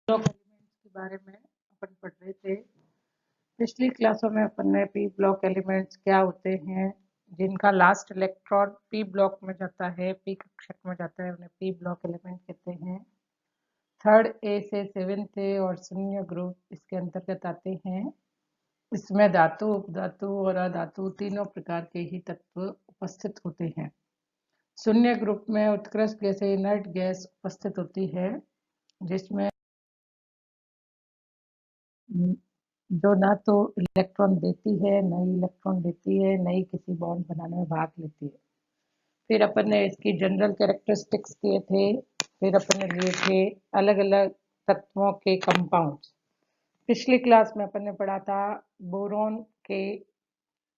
Block elements के बारे में अपन पढ़ रहे थे। पिछली क्लासों में अपन ने पी ब्लॉक एलिमेंट्स क्या होते हैं, जिनका लास्ट इलेक्ट्रॉन पी ब्लॉक में जाता है, पी कक्षक में जाता है, उन्हें पी ब्लॉक एलिमेंट कहते हैं। थर्ड ए से सेवेंथ ए और शून्य ग्रुप इसके अंतर्गत आते हैं। इसमें धातु, उपधातु और अधातु तीनों प्रकार के ही तत्व उपस्थित होते हैं। शून्य ग्रुप में उत्कृष्ट गैस इनर्ट गैस उपस्थित होती है, जिसमें जो ना तो इलेक्ट्रॉन देती है, न ही इलेक्ट्रॉन देती है, न ही किसी बॉन्ड बनाने में भाग लेती है। फिर अपन ने इसकी जनरल कैरेक्टरिस्टिक्स किए थे। फिर अपन ने लिए थे अलग अलग तत्वों के कंपाउंड्स। पिछली क्लास में अपन ने पढ़ा था बोरोन के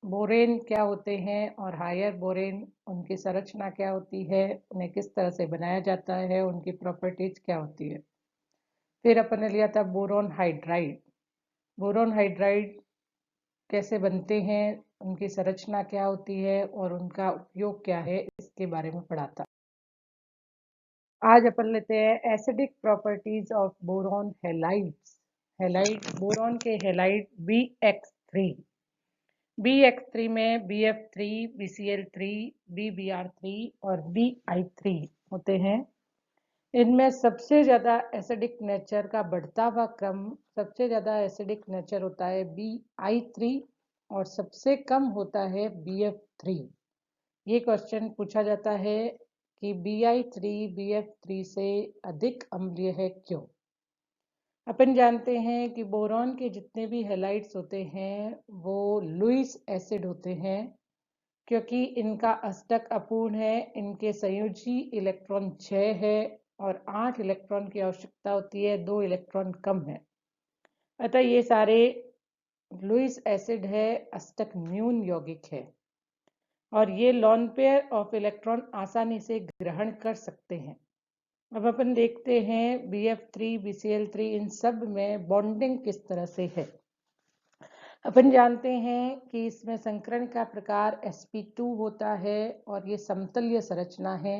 बोरेन क्या होते हैं और हायर बोरेन, उनकी संरचना क्या होती है, उन्हें किस तरह से बनाया जाता है, उनकी प्रॉपर्टीज क्या होती है। फिर अपन ने लिया था बोरोन हाइड्राइड। बोरोन हाइड्राइड कैसे बनते हैं, उनकी संरचना क्या होती है और उनका उपयोग क्या है, इसके बारे में पढ़ा था। आज अपन लेते हैं acidic properties of boron halides. Halide, boron के हैलाइड BX3। BX3 में BF3, BCl3, BBr3 और BI3 होते हैं। इनमें सबसे ज़्यादा एसिडिक नेचर का बढ़ता हुआ क्रम, सबसे ज़्यादा एसिडिक नेचर होता है BI3 और सबसे कम होता है BF3। ये क्वेश्चन पूछा जाता है कि BI3 BF3 से अधिक अम्लीय है क्यों। अपन जानते हैं कि बोरॉन के जितने भी हैलाइड्स होते हैं वो लुईस एसिड होते हैं, क्योंकि इनका अष्टक अपूर्ण है, इनके संयोजी इलेक्ट्रॉन 6 है और 8 इलेक्ट्रॉन की आवश्यकता होती है, 2 इलेक्ट्रॉन कम है। अतः ये सारे लुईस एसिड है, अष्टक न्यून यौगिक है और ये लॉन पेयर ऑफ इलेक्ट्रॉन आसानी से ग्रहण कर सकते हैं। अब अपन देखते हैं BF3, BCl3 इन सब में बॉन्डिंग किस तरह से है। अपन जानते हैं कि इसमें संकरण का प्रकार sp2 होता है और ये समतलीय संरचना है।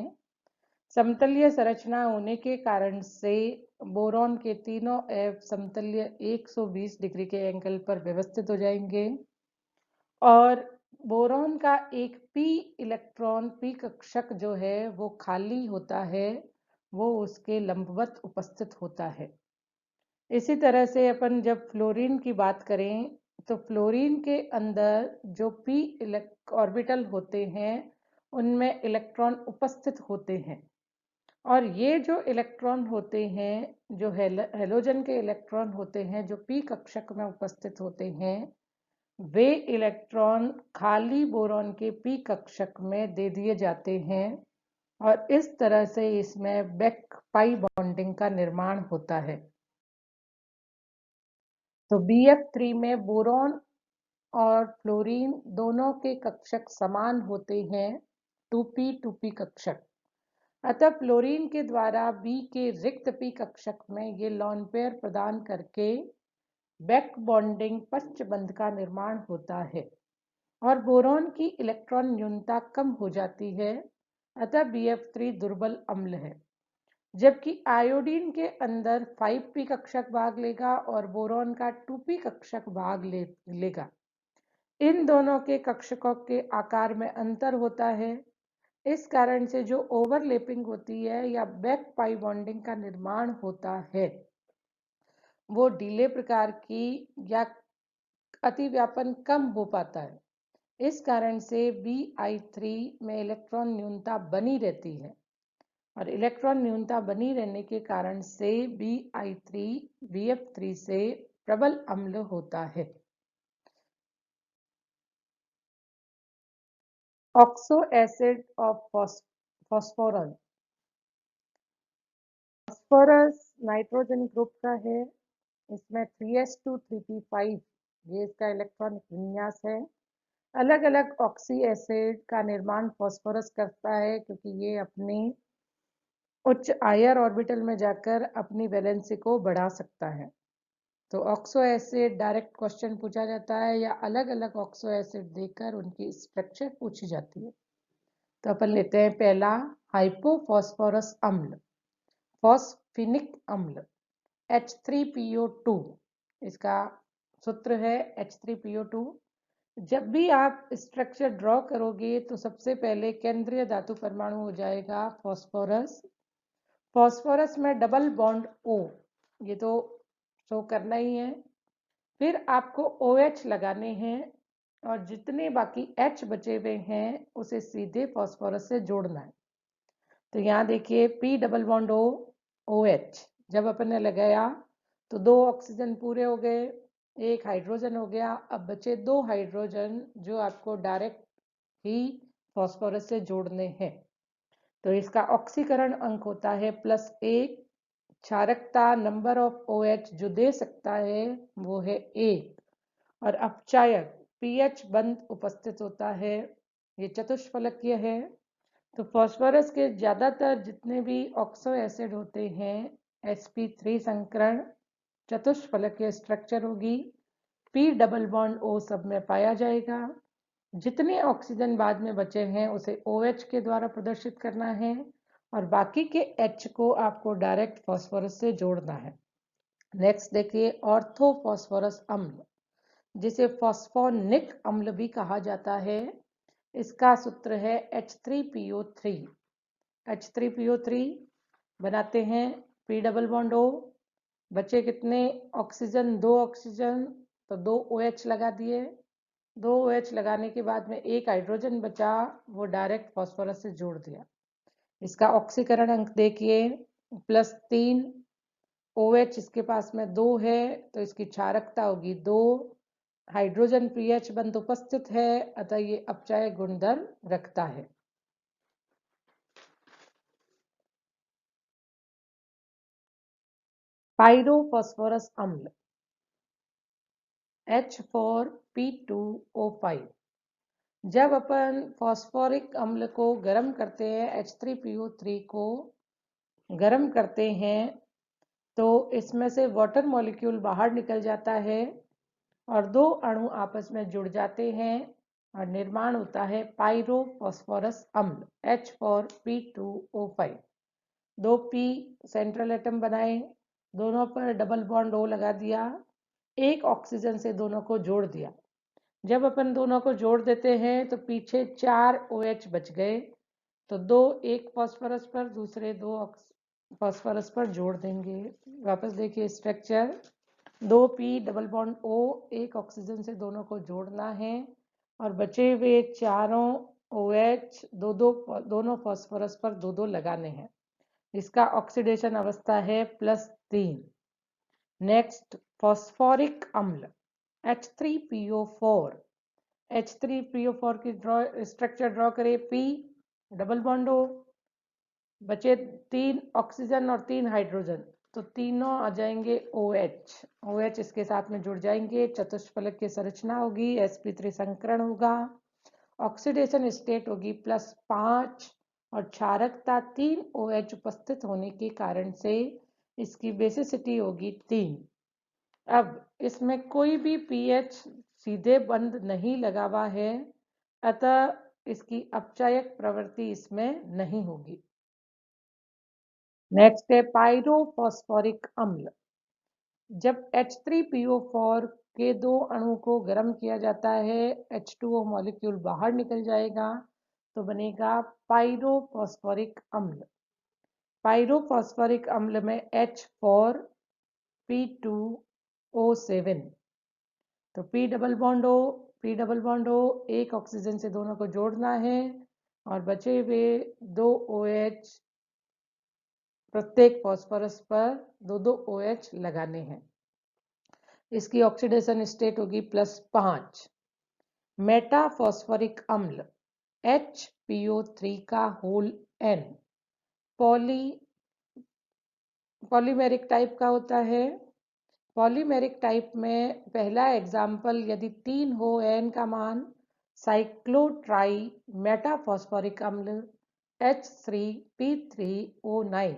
समतलीय संरचना होने के कारण से बोरॉन के तीनों एफ समतलीय 120 डिग्री के एंगल पर व्यवस्थित हो जाएंगे और बोरॉन का एक p इलेक्ट्रॉन, p कक्षक जो है वो खाली होता है, वो उसके लंबवत उपस्थित होता है। इसी तरह से अपन जब फ्लोरीन की बात करें तो फ्लोरीन के अंदर जो p ऑर्बिटल होते हैं उनमें इलेक्ट्रॉन उपस्थित होते हैं और ये जो इलेक्ट्रॉन होते हैं, जो हेलोजन के इलेक्ट्रॉन होते हैं जो p कक्षक में उपस्थित होते हैं, वे इलेक्ट्रॉन खाली बोरॉन के p कक्षक में दे दिए जाते हैं और इस तरह से इसमें बेक पाई बॉन्डिंग का निर्माण होता है। तो BF3 में बोरॉन और फ्लोरीन दोनों के कक्षक समान होते हैं, 2p कक्षक। अतः फ्लोरीन के द्वारा B के रिक्त p कक्षक में ये लॉन पेयर प्रदान करके बैक बॉन्डिंग पश्चबंध का निर्माण होता है और बोरॉन की इलेक्ट्रॉन न्यूनता कम हो जाती है। अतः BF3 दुर्बल अम्ल है, जबकि आयोडीन के अंदर 5p कक्षक भाग लेगा और बोरॉन का 2p कक्षक भाग लेगा। इन दोनों के कक्षकों के आकार में अंतर होता है। इस कारण से जो ओवरलैपिंग होती है या बैक पाई बॉन्डिंग का निर्माण होता है वो ढीले प्रकार की या अतिव्यापन कम हो पाता है। इस कारण से BI3 में इलेक्ट्रॉन न्यूनता बनी रहती है और इलेक्ट्रॉन न्यूनता बनी रहने के कारण से BI3 BF3 से प्रबल अम्ल होता है। Oxo acid of phosphorus. Phosphorus nitrogen group का है, इसमें 3s2 3p5 ये इसका इलेक्ट्रॉनिक विन्यास है। अलग अलग ऑक्सी एसिड का निर्माण फॉस्फोरस करता है क्योंकि ये अपनी उच्च आयर ऑर्बिटल में जाकर अपनी वैलेंसी को बढ़ा सकता है। तो ऑक्सो एसिड डायरेक्ट क्वेश्चन पूछा जाता है या अलग अलग ऑक्सो एसिड देकर उनकी स्ट्रक्चर पूछी जाती है। तो अपन लेते हैं पहला हाइपोफॉस्फोरस अम्ल, फॉस्फिनिक अम्ल। H3PO2, इसका सूत्र है H3PO2। जब भी आप स्ट्रक्चर ड्रॉ करोगे तो सबसे पहले केंद्रीय धातु परमाणु हो जाएगा फॉस्फोरस। फॉस्फोरस में डबल बॉन्ड O, ये तो शो करना ही है। फिर आपको OH लगाने हैं और जितने बाकी H बचे हुए हैं उसे सीधे फॉस्फोरस से जोड़ना है। तो यहाँ देखिए P double bond O OH जब अपन ने लगाया तो 2 ऑक्सीजन पूरे हो गए, 1 हाइड्रोजन हो गया। अब बचे 2 हाइड्रोजन जो आपको डायरेक्ट ही फॉस्फोरस से जोड़ने हैं। तो इसका ऑक्सीकरण अंक होता है +1। क्षारकता नंबर ऑफ OH जो दे सकता है वो है 1 और अपचायक pH बंद उपस्थित होता है, ये चतुष्फलकीय है। तो फॉस्फोरस के ज्यादातर जितने भी ऑक्सो एसिड होते हैं sp3 संकरण चतुष्फलकीय स्ट्रक्चर होगी। P डबल बॉन्ड O सब में पाया जाएगा। जितने ऑक्सीजन बाद में बचे हैं उसे OH के द्वारा प्रदर्शित करना है और बाकी के H को आपको डायरेक्ट फॉस्फोरस से जोड़ना है। नेक्स्ट देखिए ऑर्थोफॉस्फोरस अम्ल, जिसे फॉस्फोनिक अम्ल भी कहा जाता है। इसका सूत्र है H3PO3। H3PO3 बनाते हैं P डबल बॉन्ड O, बचे कितने ऑक्सीजन, 2 ऑक्सीजन, तो 2 OH लगा दिए। 2 OH लगाने के बाद में 1 हाइड्रोजन बचा, वो डायरेक्ट फॉस्फोरस से जोड़ दिया। इसका ऑक्सीकरण अंक देखिए +3। OH इसके पास में 2 है तो इसकी क्षारकता होगी 2। हाइड्रोजन pH बंद उपस्थित है अतः ये अपचायक गुणधर्म रखता है। पायरोफॉस्फोरस अम्ल H4P2O5, जब अपन फॉस्फोरिक अम्ल को गर्म करते हैं H3PO3 को गर्म करते हैं तो इसमें से वाटर मॉलिक्यूल बाहर निकल जाता है और 2 अणु आपस में जुड़ जाते हैं और निर्माण होता है पायरोफॉस्फोरस अम्ल H4P2O5। 2 P सेंट्रल एटम बनाए, दोनों पर डबल बॉन्ड O लगा दिया, 1 ऑक्सीजन से दोनों को जोड़ दिया। जब अपन दोनों को जोड़ देते हैं तो पीछे 4 OH बच गए, तो 2 एक फॉस्फोरस पर दूसरे 2 फॉस्फोरस पर जोड़ देंगे। वापस देखिए structure 2 P double bond O, 1 oxygen से दोनों को जोड़ना है और बचे हुए चारों OH दोनों फॉस्फोरस पर 2 लगाने हैं। इसका ऑक्सीडेशन अवस्था है +3। नेक्स्ट फॉस्फोरिक अम्ल H3PO4। H3PO4 की स्ट्रक्चर ड्रॉ करें P डबल बॉन्ड O, बचे 3 ऑक्सीजन और 3 हाइड्रोजन, तो तीनों आ जाएंगे OH। OH इसके साथ में जुड़ जाएंगे, चतुष्फलक की संरचना होगी, sp3 संकरण होगा, ऑक्सीडेशन स्टेट होगी +5 और क्षारकता 3 OH उपस्थित होने के कारण से इसकी बेसिसिटी होगी 3। अब इसमें कोई भी pH सीधे बंद नहीं लगा हुआ है अतः इसकी अपचायक प्रवृत्ति इसमें नहीं होगी। नेक्स्ट है पायरोफॉस्फोरिक अम्ल। जब H3PO4 के 2 अणु को गर्म किया जाता है, H2O मॉलिक्यूल बाहर निकल जाएगा तो बनेगा पायरोफॉस्फोरिक अम्ल। पायरोफॉस्फोरिक अम्ल में H4P2O7, तो P double bond O, 1 oxygen से दोनों को जोड़ना है और बचे हुए 2 OH प्रत्येक फॉस्फोरस पर 2 OH लगाने हैं। इसकी ऑक्सीडेशन स्टेट होगी +5। मेटाफॉस्फोरिक अम्ल HPO3 का होल N पॉलीमेरिक टाइप का होता है। पॉलीमेरिक टाइप में पहला एग्जाम्पल यदि 3 हो N का मान, साइक्लोट्राई मेटाफॉस्फोरिक अम्ल H3P3O9,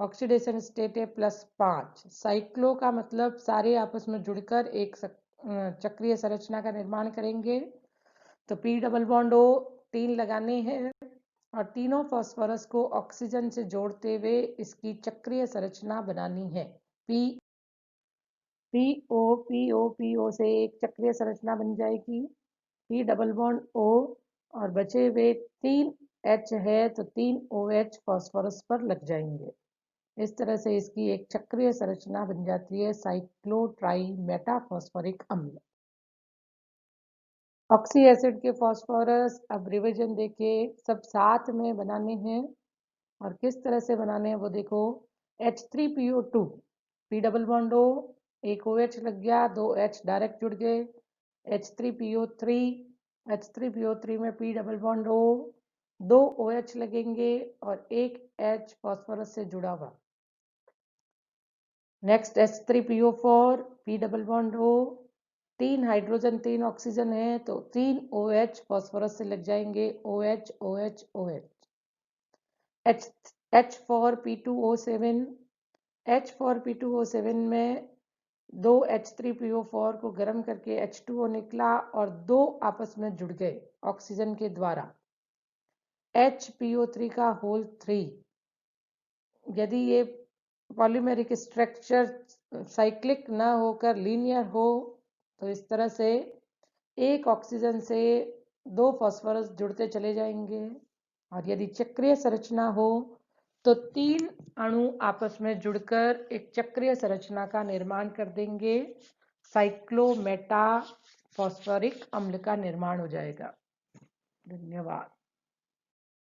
ऑक्सीडेशन स्टेट है +5। साइक्लो का मतलब सारे आपस में जुड़कर एक चक्रीय संरचना का निर्माण करेंगे। तो P डबल बॉन्ड O 3 लगाने हैं और तीनों फॉस्फोरस को ऑक्सीजन से जोड़ते हुए इसकी चक्रीय संरचना बनानी है। PO से एक चक्रीय संरचना बन जाएगी, P डबल बॉन्ड O, और बचे हुए 3 H है तो 3 OH फॉस्फोरस पर लग जाएंगे। इस तरह से इसकी एक चक्रीय संरचना बन जाती है साइक्लोट्राई मेटाफॉस्फोरिक अम्ल। ऑक्सी एसिड के फॉस्फोरस अब रिवीजन देखिए, सब साथ में बनाने हैं और किस तरह से बनाने हैं वो देखो। H3PO2, P double bond O, एक OH लग गया, 2 H डायरेक्ट जुड़ गए, H3PO3, H3PO3 में P double bond O, 2 OH लगेंगे और एक H फॉस्फोरस से जुड़ा हुआ। Next H3PO4, P double bond O, 3 hydrogen 3 oxygen है तो 3 OH फॉस्फोरस से लग जाएंगे, OH OH OH। H4P2O7, H4P2O7 में 2 H3PO4 को गर्म करके H2O निकला और 2 आपस में जुड़ गए ऑक्सीजन के द्वारा, HPO3 का होल 3। यदि ये पॉलीमेरिक स्ट्रक्चर साइक्लिक ना होकर लीनियर हो तो इस तरह से एक ऑक्सीजन से 2 फॉस्फोरस जुड़ते चले जाएंगे, और यदि चक्रीय संरचना हो तो 3 अणु आपस में जुड़कर एक चक्रीय संरचना का निर्माण कर देंगे, साइक्लोमेटा फॉस्फोरिक अम्ल का निर्माण हो जाएगा। धन्यवाद।